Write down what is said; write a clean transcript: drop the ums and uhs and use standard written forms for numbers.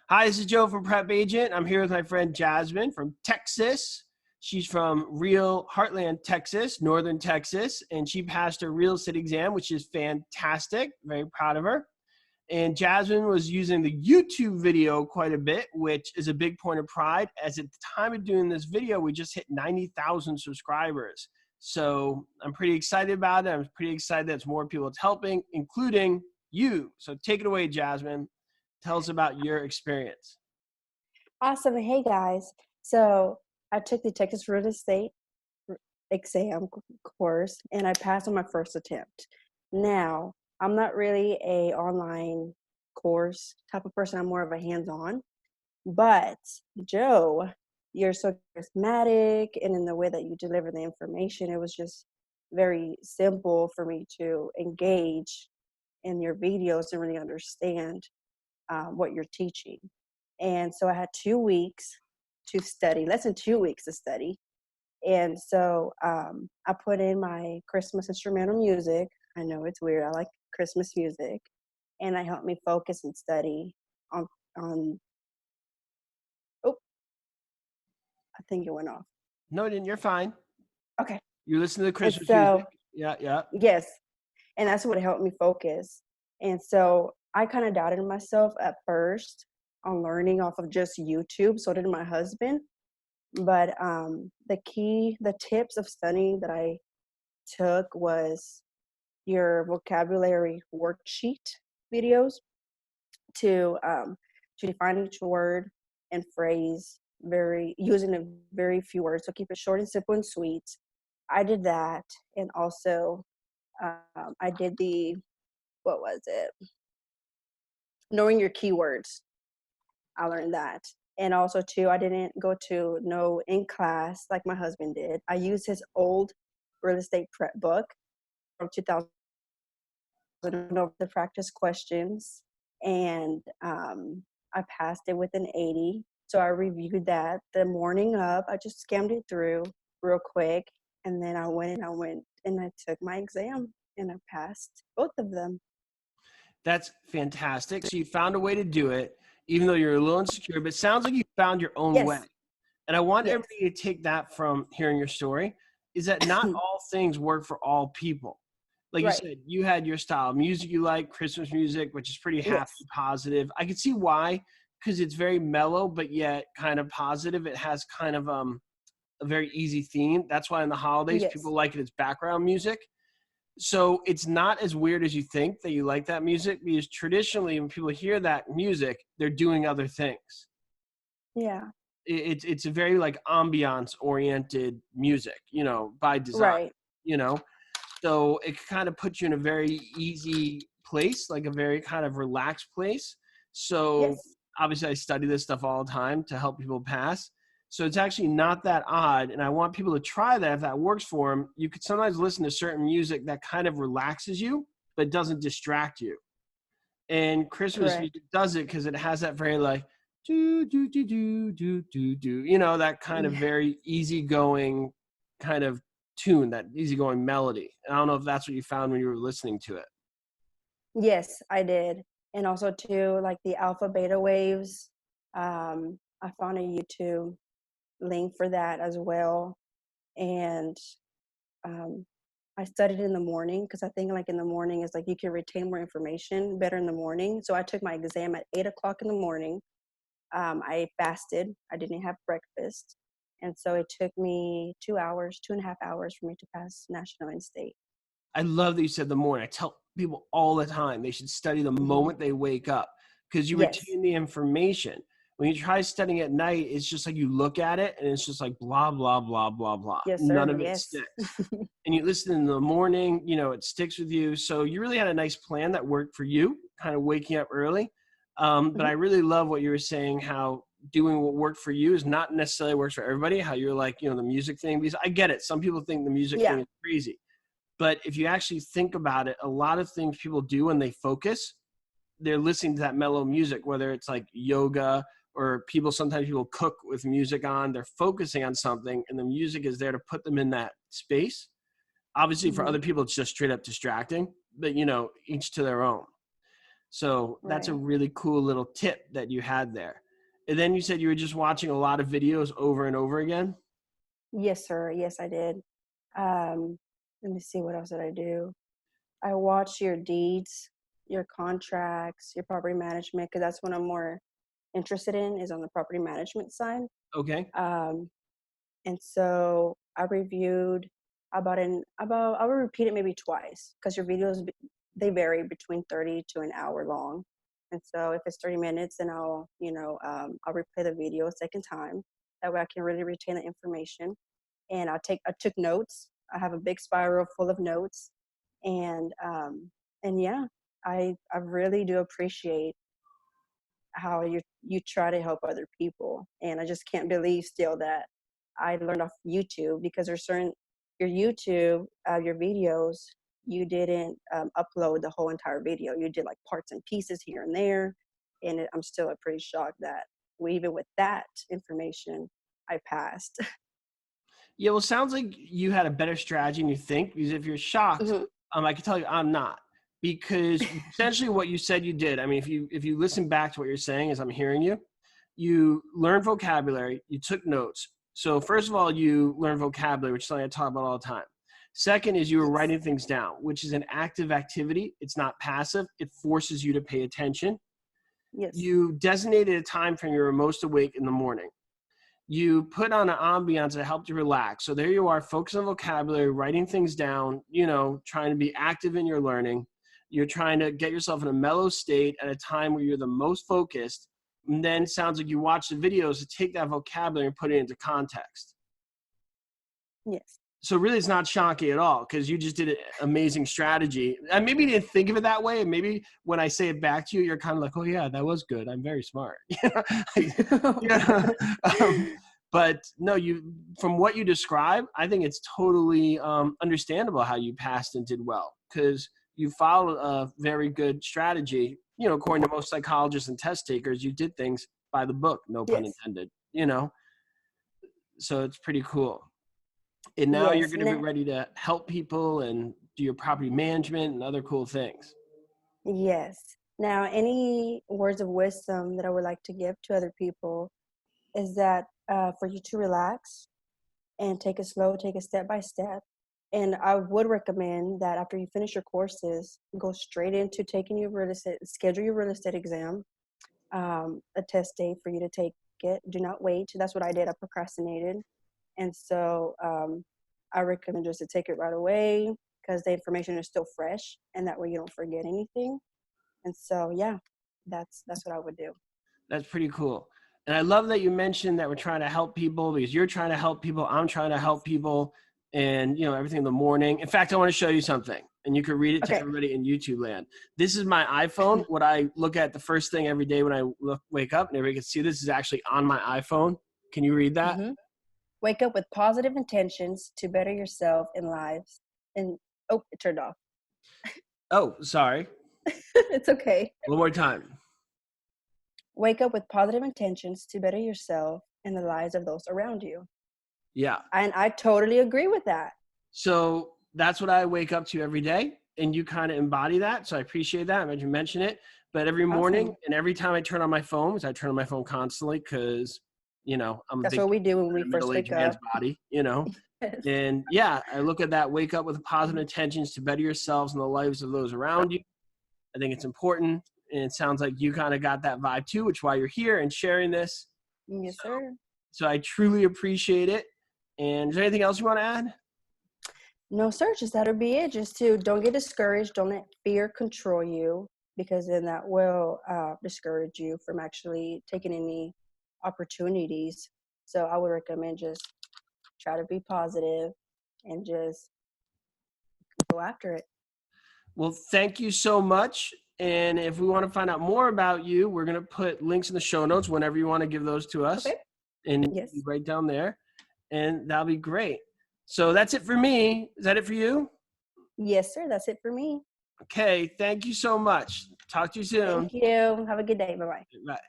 Hi, this is Joe from PrepAgent. I'm here with my friend Jasmin from Texas. She's from real Heartland, Texas, Northern Texas, and she passed her real estate exam, which is fantastic. Very proud of her. And Jasmin was using the YouTube video quite a bit, which is a big point of pride, as at the time of doing this video, we just hit 90,000 subscribers. So I'm pretty excited about it. I'm pretty excited that it's more people it's helping, including you. So take it away, Jasmin. Tell us about your experience. Awesome. Hey guys. So I took the Texas real estate exam course and I passed on my first attempt. Now, I'm not really a online course type of person. I'm more of a hands-on. But Joe, you're so charismatic and in the way that you deliver the information, it was just very simple for me to engage in your videos and really understand what you're teaching. And so I had 2 weeks to study, less than 2 weeks to study. And so I put in my Christmas instrumental music. I know it's weird. I like Christmas music. And that helped me focus and study on oh, I think it went off. No, it didn't. You're fine. Okay. You listen to the And Christmas so, music. Yeah, yeah. yes. And that's what helped me focus. And so I kind of doubted myself at first on learning off of just YouTube. So did my husband. But the tips of studying that I took was your vocabulary worksheet videos to define each word and phrase using a very few words. So keep it short and simple and sweet. I did that, and also I did what was it? Knowing your keywords. I learned that. And also too, I didn't go to no in class like my husband did. I used his old real estate prep book from 2000 over the practice questions, and I passed it with an 80. So I reviewed that the morning of. I just skimmed it through real quick, and then I went and I took my exam and I passed both of them. That's fantastic. So you found a way to do it, even though you're a little insecure, but it sounds like you found your own way. Yes, And I want yes, everybody to take that from hearing your story, is that not all things work for all people. Like you right, said, you had your style of music you like, Christmas music, which is pretty happy, yes, positive. I can see why, because it's very mellow, but yet kind of positive. It has kind of a very easy theme. That's why in the holidays, yes, people like it as background music. So it's not as weird as you think that you like that music, because traditionally when people hear that music, they're doing other things. yeah, It's a very like ambiance oriented music, by design, right, you know. So it kind of puts you in a very easy place, like a very kind of relaxed place. So yes, obviously I study this stuff all the time to help people pass. So it's actually not that odd. And I want people to try that. If that works for them, you could sometimes listen to certain music that kind of relaxes you, but doesn't distract you. And Christmas correct, music does it because it has that very like, that kind of yeah, very easygoing kind of tune, that easygoing melody. And I don't know if that's what you found when you were listening to it. yes, I did. And also too, like the alpha beta waves. I found a YouTube link for that as well. And um, I studied in the morning because I think like in the morning is like you can retain more information better in the morning. So I took my exam at 8 o'clock in the morning. I fasted. I didn't have breakfast. And so it took me 2 hours, 2.5 hours for me to pass national and state. I love that you said the morning. I tell people all the time they should study the Hmm. moment they wake up, because you Yes. retain the information. When you try studying at night, it's just like you look at it and it's just like blah, blah, blah, blah, blah. Yes, None sir. of it Yes. sticks. And you listen in the morning, it sticks with you. So you really had a nice plan that worked for you, kind of waking up early. But Hmm. I really love what you were saying, how doing what worked for you is not necessarily works for everybody, how you're like, the music thing, because I get it. Some people think the music thing Yeah. is crazy. But if you actually think about it, a lot of things people do when they focus, they're listening to that mellow music, whether it's like yoga or sometimes people cook with music on, they're focusing on something and the music is there to put them in that space. Obviously for Hmm. other people, it's just straight up distracting, but each to their own. So that's a Right. really cool little tip that you had there. And then you said you were just watching a lot of videos over and over again. Yes, sir. Yes, I did. Let me see, what else did I do? I watch your deeds, your contracts, your property management, because that's what I'm more interested in, is on the property management side. Okay. Um, and so I reviewed about I will repeat it maybe twice because your videos they vary between 30 to an hour long. And so if it's 30 minutes, then I'll replay the video a second time. That way I can really retain the information. And I took notes. I have a big spiral full of notes, and yeah, I really do appreciate how you try to help other people, and I just can't believe still that I learned off YouTube, because there's certain your YouTube your videos, you didn't upload the whole entire video. You did like parts and pieces here and there, and I'm still pretty shocked that even with that information I passed. Yeah, well, it sounds like you had a better strategy than you think. Because if you're shocked, Mhm. I can tell you I'm not. Because essentially, what you said you did. I mean, if you listen back to what you're saying as I'm hearing you, you learned vocabulary, you took notes. So first of all, you learned vocabulary, which is something I talk about all the time. Second is you were Yes. writing things down, which is an active activity. It's not passive. It forces you to pay attention. Yes. You designated a time frame you were most awake in the morning. You put on an ambiance that helped you relax. So there you are, focus on vocabulary, writing things down, trying to be active in your learning. You're trying to get yourself in a mellow state at a time where you're the most focused. And then it sounds like you watch the videos to take that vocabulary and put it into context. Yes. So really it's not shocking at all because you just did an amazing strategy. And maybe you didn't think of it that way. And maybe when I say it back to you, you're kind of like, oh yeah, that was good. I'm very smart. Yeah. um, but no, from what you describe, I think it's totally understandable how you passed and did well because you followed a very good strategy. According to most psychologists and test takers, you did things by the book, no pun Yes. intended. So it's pretty cool. And now you're Yes. going to be ready to help people and do your property management and other cool things. Yes. Now, any words of wisdom that I would like to give to other people is that for you to relax and take it slow, take it step by step. And I would recommend that after you finish your courses, go straight into taking your real estate, schedule your real estate exam, a test date for you to take it. Do not wait. That's what I did. I procrastinated. And so I recommend just to take it right away because the information is still fresh, and that way you don't forget anything. And so, yeah, that's what I would do. That's pretty cool. And I love that you mentioned that we're trying to help people because you're trying to help people. I'm trying to help people and, everything in the morning. In fact, I want to show you something and you can read it to Okay. everybody in YouTube land. This is my iPhone. What I look at the first thing every day when I wake up and everybody can see this is actually on my iPhone. Can you read that? Mm-hmm. Wake up with positive intentions to better yourself in lives. And oh, it turned off. Oh, sorry. It's okay. One more time. Wake up with positive intentions to better yourself and the lives of those around you. Yeah. And I totally agree with that. So that's what I wake up to every day. And you kind of embody that. So I appreciate that. I'm glad you mention it. But every morning Awesome. and every time I turn on my phone, because I turn on my phone constantly because, I'm a That's big what we do when we first middle-aged wake man's up. body. Yes. And yeah, I look at that, wake up with positive intentions to better yourselves and the lives of those around you. I think it's important. And it sounds like you kind of got that vibe too, which is why you're here and sharing this. Yes, So, sir. so I truly appreciate it. And is there anything else you want to add? No, sir. Just that'll be it. Just to don't get discouraged. Don't let fear control you, because then that will discourage you from actually taking any opportunities. So I would recommend just try to be positive and just go after it. Well, thank you so much. And if we want to find out more about you, we're going to put links in the show notes whenever you want to give those to us Okay. and Yes. right down there. And that'll be great. So that's it for me. Is that it for you? Yes, sir. That's it for me. Okay. Thank you so much. Talk to you soon. Thank you. Have a good day. Bye bye. Bye.